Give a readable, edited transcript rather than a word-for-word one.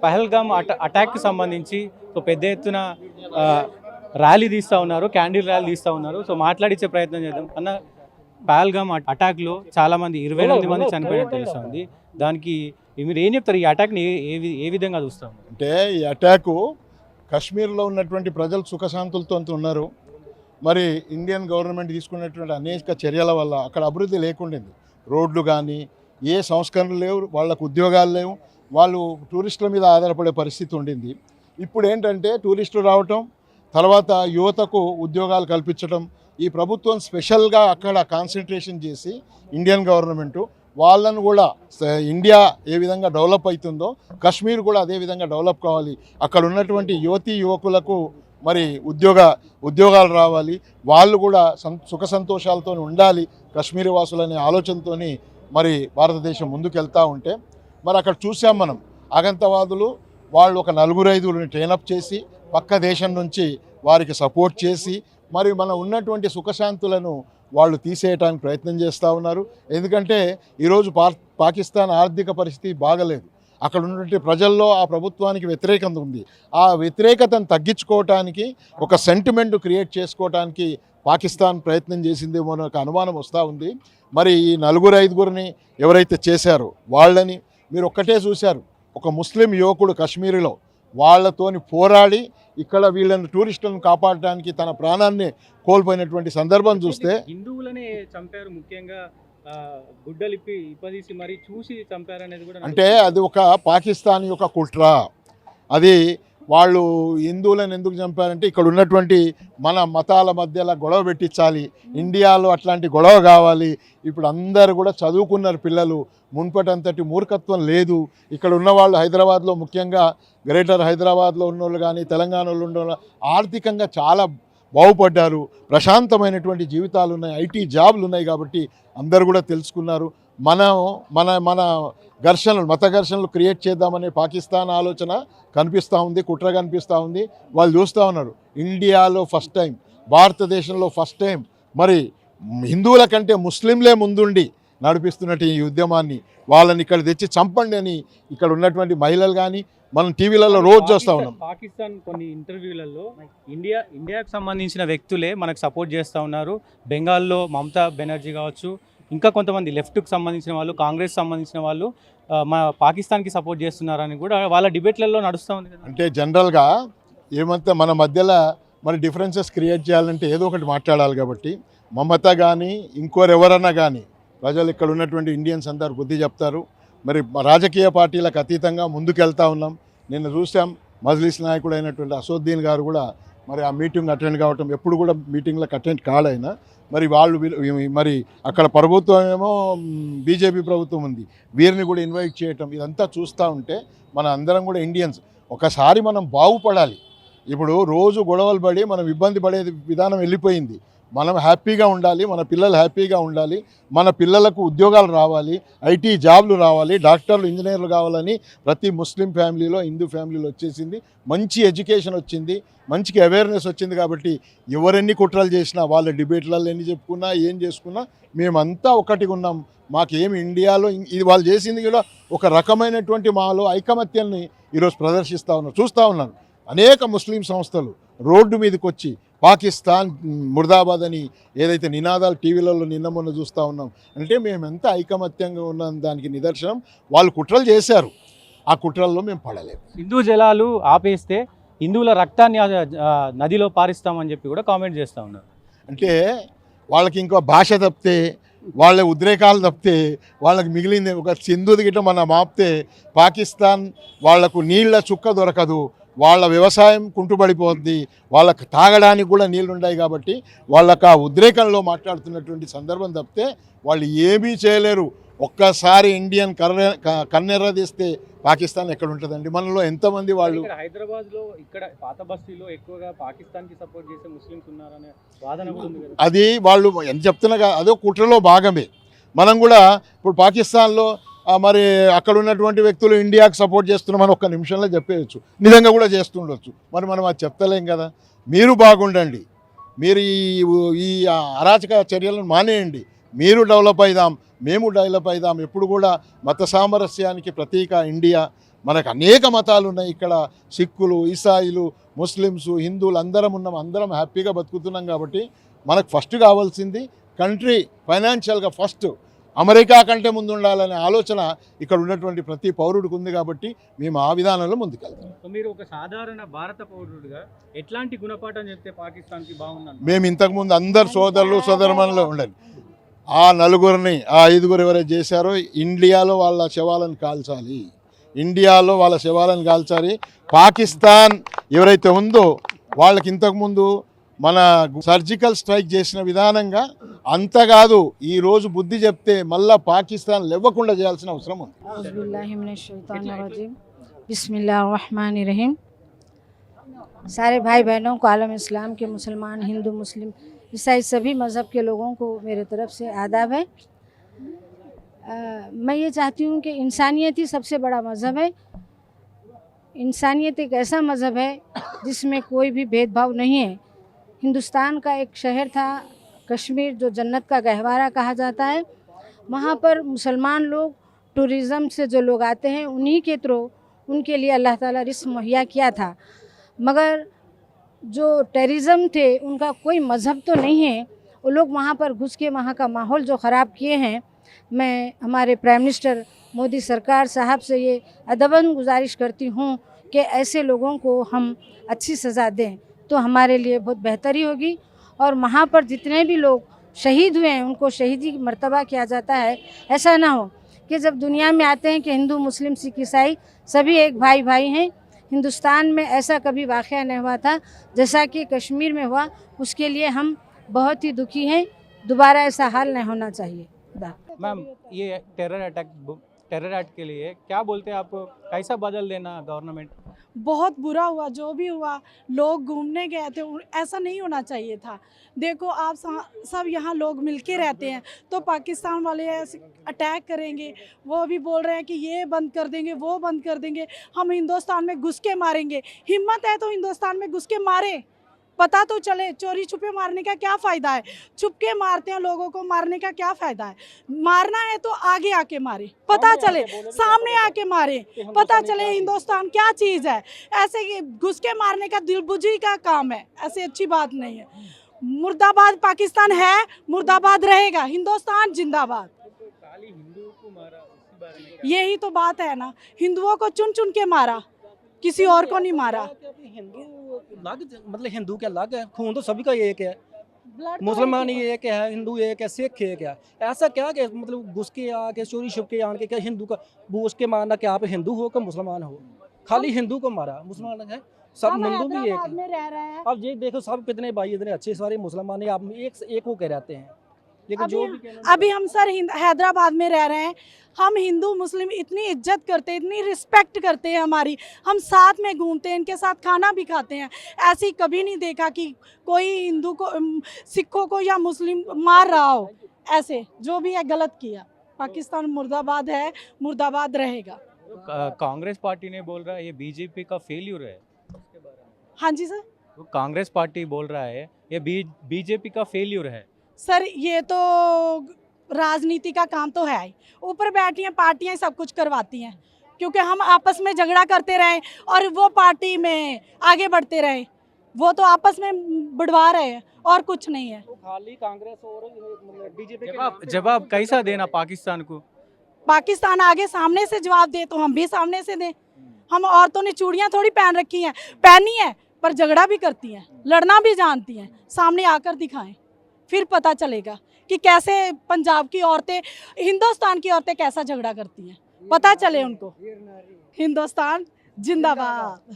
పహల్గామ్ అటాక్కి సంబంధించి సో పెద్ద ఎత్తున ర్యాలీ తీస్తూ ఉన్నారు, క్యాండిల్ ర్యాలీ తీస్తూ ఉన్నారు. సో మాట్లాడించే ప్రయత్నం చేద్దాం. అన్న, పహల్గామ్ అటాక్లో చాలామంది 28 మంది చనిపోయినట్టు తెలుస్తుంది. దానికి మీరు ఏం చెప్తారు? ఈ అటాక్ని ఏ విధంగా చూస్తాం? అంటే ఈ అటాకు కాశ్మీర్లో ఉన్నటువంటి ప్రజలు సుఖశాంతులతో ఉన్నారు. మరి ఇండియన్ గవర్నమెంట్ తీసుకున్నటువంటి అనేక చర్యల వల్ల అక్కడ అభివృద్ధి లేకుండింది. రోడ్లు కానీ ఏ సంస్కరణలు లేవు, వాళ్ళకు ఉద్యోగాలు లేవు, వాళ్ళు టూరిస్టుల మీద ఆధారపడే పరిస్థితి ఉండింది. ఇప్పుడు ఏంటంటే టూరిస్టులు రావటం, తర్వాత యువతకు ఉద్యోగాలు కల్పించడం, ఈ ప్రభుత్వం స్పెషల్గా అక్కడ కాన్సన్ట్రేషన్ చేసి ఇండియన్ గవర్నమెంటు వాళ్ళను కూడా ఇండియా ఏ విధంగా డెవలప్ అవుతుందో కాశ్మీర్ కూడా అదే విధంగా డెవలప్ కావాలి. అక్కడ ఉన్నటువంటి యువకులకు మరి ఉద్యోగాలు రావాలి, వాళ్ళు కూడా సుఖ సంతోషాలతో ఉండాలి కాశ్మీరీ వాసులనే ఆలోచనతో మరి భారతదేశం ముందుకు వెళ్తూ ఉంటే, మరి అక్కడ చూసాం మనం ఆగంతవాదులు వాళ్ళు ఒక 4-5 ట్రైనప్ చేసి పక్క దేశం నుంచి వారికి సపోర్ట్ చేసి మరి మనం ఉన్నటువంటి సుఖశాంతులను వాళ్ళు తీసేయడానికి ప్రయత్నం చేస్తూ ఉన్నారు. ఎందుకంటే ఈరోజు పాకిస్తాన్ ఆర్థిక పరిస్థితి బాగలేదు. అక్కడ ఉన్నటువంటి ప్రజల్లో ఆ ప్రభుత్వానికి వ్యతిరేకత ఉంది. ఆ వ్యతిరేకతను తగ్గించుకోవటానికి ఒక సెంటిమెంట్ క్రియేట్ చేసుకోవటానికి పాకిస్తాన్ ప్రయత్నం చేసిందేమో అని ఒక అనుమానం వస్తూ ఉంది. మరి ఈ 4-5 ఎవరైతే చేశారో వాళ్ళని మీరు ఒక్కటే చూశారు. ఒక ముస్లిం యువకుడు కాశ్మీరీలో వాళ్ళతోని పోరాడి ఇక్కడ వీళ్ళని టూరిస్టులను కాపాడడానికి తన ప్రాణాన్ని కోల్పోయినటువంటి సందర్భం చూస్తే, హిందువులనే చంపారు, ముఖ్యంగా గుడ్డలిప్పి ఇప్పదీసి మరి చూసి చంపారు అనేది కూడా అంటే అది ఒక పాకిస్తాన్ యొక్క కుట్ర. అది వాళ్ళు హిందువులను ఎందుకు చంపారంటే ఇక్కడ ఉన్నటువంటి మన మతాల మధ్యలో గొడవ పెట్టించాలి, ఇండియాలో అట్లాంటి గొడవ కావాలి. ఇప్పుడు అందరు కూడా చదువుకున్నారు పిల్లలు, మున్పటంతటి మూర్ఖత్వం లేదు. ఇక్కడ ఉన్నవాళ్ళు హైదరాబాద్లో ముఖ్యంగా గ్రేటర్ హైదరాబాద్లో ఉన్నోళ్ళు కానీ తెలంగాణలో ఉన్న ఆర్థికంగా చాలా బాగుపడ్డారు, ప్రశాంతమైనటువంటి జీవితాలు ఉన్నాయి, ఐటీ జాబ్లు ఉన్నాయి. కాబట్టి అందరు కూడా తెలుసుకున్నారు. మనం మన మన ఘర్షణలు, మత ఘర్షణలు క్రియేట్ చేద్దామనే పాకిస్తాన్ ఆలోచన కనిపిస్తూ ఉంది, కుట్ర కనిపిస్తూ ఉంది. వాళ్ళు చూస్తూ ఉన్నారు ఇండియాలో ఫస్ట్ టైం, భారతదేశంలో ఫస్ట్ టైం మరి హిందువుల కంటే ముస్లింలే ముందుండి నడిపిస్తున్నట్టు ఈ ఉద్యమాన్ని వాళ్ళని ఇక్కడ తెచ్చి చంపండి అని ఇక్కడ ఉన్నటువంటి మహిళలు కానీ మనం టీవీలలో రోజు చూస్తూ ఉన్నాం. పాకిస్తాన్ కొన్ని ఇంటర్వ్యూలలో ఇండియాకు సంబంధించిన వ్యక్తులే మనకు సపోర్ట్ చేస్తూ ఉన్నారు. బెంగాల్లో మమతా బెనర్జీ కావచ్చు, ఇంకా కొంతమంది లెఫ్ట్కి సంబంధించిన వాళ్ళు, కాంగ్రెస్ సంబంధించిన వాళ్ళు మన పాకిస్తాన్కి సపోర్ట్ చేస్తున్నారని కూడా వాళ్ళ డిబేట్లలో నడుస్తూ ఉంది కదా. అంటే జనరల్గా ఏమంటే మన మధ్యలో మరి డిఫరెన్సెస్ క్రియేట్ చేయాలంటే ఏదో ఒకటి మాట్లాడాలి. కాబట్టి మమత కానీ ఇంకోరెవరన్నా కానీ ప్రజలు ఇక్కడ ఉన్నటువంటి ఇండియన్స్ అందరూ బుద్ధి చెప్తారు. మరి రాజకీయ పార్టీలకు అతీతంగా ముందుకెళ్తా ఉన్నాం. నిన్న చూసాం మజ్లిస్ నాయకుడు అయినటువంటి అసదుద్దీన్ గారు కూడా మరి ఆ మీటింగ్ అటెండ్ కావటం, ఎప్పుడు కూడా మీటింగ్లకు అటెండ్ కాడైనా మరి వాళ్ళు మరి అక్కడ ప్రభుత్వం ఏమో బీజేపీ ప్రభుత్వం ఉంది, వీరిని కూడా ఇన్వైట్ చేయటం, ఇదంతా చూస్తూ ఉంటే మన అందరం కూడా ఇండియన్స్ ఒకసారి మనం బాగుపడాలి. ఇప్పుడు రోజు గొడవలు పడి మనం ఇబ్బంది పడే విధానం వెళ్ళిపోయింది. మనం హ్యాపీగా ఉండాలి, మన పిల్లలు హ్యాపీగా ఉండాలి, మన పిల్లలకు ఉద్యోగాలు రావాలి, ఐటీ జాబ్లు రావాలి, డాక్టర్లు ఇంజనీర్లు కావాలని ప్రతి ముస్లిం ఫ్యామిలీలో హిందూ ఫ్యామిలీలో వచ్చేసింది. మంచి ఎడ్యుకేషన్ వచ్చింది, మంచి అవేర్నెస్ వచ్చింది. కాబట్టి ఎవరెన్ని కుట్రలు చేసినా, వాళ్ళ డిబేట్లలో ఎన్ని చెప్పుకున్నా ఏం చేసుకున్నా మేమంతా ఒకటిగా ఉన్నాం. మాకేమి ఇండియాలో ఇది వాళ్ళు చేసింది కూడా ఒక రకమైనటువంటి మాలో ఐకమత్యాన్ని ఈరోజు ప్రదర్శిస్తూ ఉన్నారు. చూస్తూ ఉన్నాను అనేక ముస్లిం సంస్థలు రోడ్డు మీదకి వచ్చి పాకిస్తాన్ ముర్దాబాద్ అని ఏదైతే నినాదాలు టీవీలలో నిన్న మొన్న చూస్తూ ఉన్నాం. అంటే మేము ఎంత ఐకమత్యంగా ఉన్నాం దానికి నిదర్శనం. వాళ్ళు కుట్రలు చేశారు, ఆ కుట్రల్లో మేము పడలేము. హిందూ జలాలు ఆపేస్తే హిందువుల రక్తాన్ని నదిలో పారిస్తామని చెప్పి కూడా కామెంట్ చేస్తూ ఉన్నారు. అంటే వాళ్ళకి ఇంకో భాష తప్పితే, వాళ్ళ ఉద్రేకాలు తప్పితే వాళ్ళకి మిగిలింది ఒక సింధుది గిట్ట మన మాపితే పాకిస్తాన్ వాళ్లకు నీళ్ళ చుక్క దొరకదు, వాళ్ళ వ్యవసాయం కుంటుపడిపోద్ది, వాళ్ళకు తాగడానికి కూడా నీళ్ళు ఉన్నాయి. కాబట్టి వాళ్ళకు ఆ ఉద్రేకంలో మాట్లాడుతున్నటువంటి సందర్భం తప్పితే వాళ్ళు ఏమీ చేయలేరు. ఒక్కసారి ఇండియన్ కన్నెర్ర తీస్తే పాకిస్తాన్ ఎక్కడ ఉంటుందండి? మనలో ఎంతమంది వాళ్ళు హైదరాబాద్లో ఇక్కడ పాత బస్తీలో ఎక్కువగా పాకిస్తాన్కి సపోర్ట్ చేసే ముస్లిమ్స్ ఉన్నారనే వాదన కూడా ఉంది. అది వాళ్ళు ఎంత చెప్తున్నా అదో కుట్రలో భాగమే. మనం కూడా ఇప్పుడు పాకిస్తాన్లో మరి అక్కడ ఉన్నటువంటి వ్యక్తులు ఇండియాకి సపోర్ట్ చేస్తున్నామని ఒక్క నిమిషంలో చెప్పేయచ్చు, నిజంగా కూడా చేస్తుండొచ్చు. మరి మనం అది చెప్తలేం కదా. మీరు బాగుండండి, మీరు ఈ అరాచక చర్యలను మానేయండి, మీరు డెవలప్ అవుదాం, మేము డెవలప్ అవుదాం. ఎప్పుడు కూడా మత సామరస్యానికి ప్రతీక ఇండియా. మనకు అనేక మతాలు ఉన్నాయి ఇక్కడ, సిక్కులు, ఇసాయిలు, ముస్లిమ్స్, హిందువులు అందరం ఉన్నాం, అందరం హ్యాపీగా బతుకుతున్నాం. కాబట్టి మనకు ఫస్ట్ కావాల్సింది కంట్రీ ఫైనాన్షియల్గా ఫస్ట్ అమెరికా కంటే ముందు ఉండాలనే ఆలోచన ఇక్కడ ఉన్నటువంటి ప్రతి పౌరుడికి ఉంది. కాబట్టి మేము ఆ విధానంలో ముందుకెళ్తాం. సో మీరు ఒక సాధారణ భారత పౌరుడిగా ఎట్లాంటి గుణపాఠం చెప్తే పాకిస్తాన్కి బాగుందని? మేము ఇంతకుముందు అందరు సోదరులు సోదరుమణులు ఉండాలి. ఆ నలుగురిని, ఆ ఐదుగురు ఎవరైతే చేశారో ఇండియాలో వాళ్ళ శవాలను కాల్చాలి, ఇండియాలో వాళ్ళ శవాలను కాల్చాలి. పాకిస్తాన్ ఎవరైతే ఉందో వాళ్ళకి ఇంతకుముందు మన సర్జికల్ స్ట్రైక్ చేసిన విధానంగా అంత కాదు, ఈరోజు బుద్ధి చెప్తే మళ్ళా పాకిస్తాన్ లేవకుండా చేయాల్సిన అవసరం ఉంది. बिस्मिल्लाहिर्रहमानिर्रहीम। सारे भाई बहनों को, आलम इस्लाम के मुसलमान, हिंदू, मुस्लिम, ईसाई सभी मज़हब के लोगों को मेरे तरफ से आदाब है। मैं ये चाहती हूँ कि इंसानियत ही सबसे बड़ा मज़हब है। इंसानियत एक ऐसा मज़हब है जिसमें कोई भी भेदभाव नहीं है। हिंदुस्तान का एक शहर था कश्मीर, जो जन्नत का गहवारा कहा जाता है। वहाँ पर मुसलमान लोग, टूरिज़म से जो लोग आते हैं, उन्हीं के थ्रू उनके लिए अल्लाह ताला रिस्क मुहैया किया था। मगर जो टेररिज़म थे उनका कोई मज़हब तो नहीं है। वो लोग वहाँ पर घुस के वहाँ का माहौल जो ख़राब किए हैं, मैं हमारे प्राइम मिनिस्टर मोदी सरकार साहब से ये अदबन गुजारिश करती हूँ कि ऐसे लोगों को हम अच्छी सज़ा दें तो हमारे लिए बहुत बेहतरी होगी। और वहाँ पर जितने भी लोग शहीद हुए हैं उनको शहीदी मर्तबा किया जाता है। ऐसा ना हो कि जब दुनिया में आते हैं कि हिंदू, मुस्लिम, सिख, ईसाई सभी एक भाई भाई हैं। हिंदुस्तान में ऐसा कभी वाक़या नहीं हुआ था जैसा कि कश्मीर में हुआ। उसके लिए हम बहुत ही दुखी हैं। दोबारा ऐसा हाल नहीं होना चाहिए। मैम, ये टेरर एक्ट के लिए क्या बोलते हैं आप? कैसा बदल देना गवर्नमेंट? बहुत बुरा हुआ जो भी हुआ। लोग घूमने गए थे, ऐसा नहीं होना चाहिए था। देखो आप सब यहाँ लोग मिलके रहते हैं, तो पाकिस्तान वाले ऐसे अटैक करेंगे। वो भी बोल रहे हैं कि ये बंद कर देंगे, वो बंद कर देंगे, हम हिंदुस्तान में घुस के मारेंगे। हिम्मत है तो हिंदुस्तान में घुस के मारे, पता तो चले। चोरी छुपे मारने का क्या फ़ायदा है? छुप के मारते हैं लोगों को, मारने का क्या फ़ायदा है? मारना है तो आगे आके मारे, पता चले, सामने आके मारे, पता चले हिंदुस्तान क्या चीज़ है। ऐसे घुस के मारने का दिलबुझी का काम है, ऐसे अच्छी बात नहीं है। मुर्दाबाद पाकिस्तान है, मुर्दाबाद रहेगा, हिंदुस्तान जिंदाबाद। यही तो बात है ना, हिंदुओं को चुन चुन के मारा, किसी और को नहीं मारा। हिंदू अलग, मतलब हिंदू के अलग है, खून तो सभी का एक है। ब्लड तो मुसलमान ही एक है, हिंदू एक है, सिख एक है। ऐसा क्या कि मतलब घुस के आके चोरी छुप के आके क्या हिंदू का घुस के मारना कि आप हिंदू हो कि मुसलमान हो? खाली हिंदू को मारा, मुसलमान है सब, हम हिंदू भी एक हैदराबाद है। में रह रहे हैं। अब ये देखो सब कितने भाई इतने अच्छे सारे मुसलमान है, आप एक हो के रहते हैं। लेकिन जो भी अभी हम सर हैदराबाद में रह रहे हैं। हम हिंदू मुस्लिम इतनी इज्जत करते हैं, इतनी रिस्पेक्ट करते हैं हमारी। हम साथ में घूमते हैं, इनके साथ खाना भी खाते हैं। ऐसे ही कभी नहीं देखा कि कोई हिंदू को, सिखों को या मुस्लिम मार रहा हो। ऐसे जो भी है गलत किया। पाकिस्तान मुर्दाबाद है, मुर्दाबाद रहेगा। कांग्रेस पार्टी ने बोल रहा है ये बीजेपी का फेल्यूर है। हाँ जी सर। तो कांग्रेस पार्टी बोल रहा है ये बीजेपी का फेल्यूर है। सर ये तो राजनीति का काम तो है ही। ऊपर बैठी हैं पार्टियां सब कुछ करवाती हैं, क्योंकि हम आपस में झगड़ा करते रहे और वो पार्टी में आगे बढ़ते रहे। वो तो आपस में बढ़वा रहे हैं और कुछ नहीं है। तो खाली कांग्रेस और बीजेपी जवाब कैसा देना पाकिस्तान को? पाकिस्तान आगे सामने से जवाब दे तो हम भी सामने से दें। हम औरतों ने चूड़ियां थोड़ी पहन रखी हैं, पहनी है पर झगड़ा भी करती हैं, लड़ना भी जानती हैं। सामने आकर दिखाएं, फिर पता चलेगा कि कैसे पंजाब की औरतें, हिंदुस्तान की औरतें कैसा झगड़ा करती हैं, पता चले उनको। हिंदुस्तान जिंदाबाद।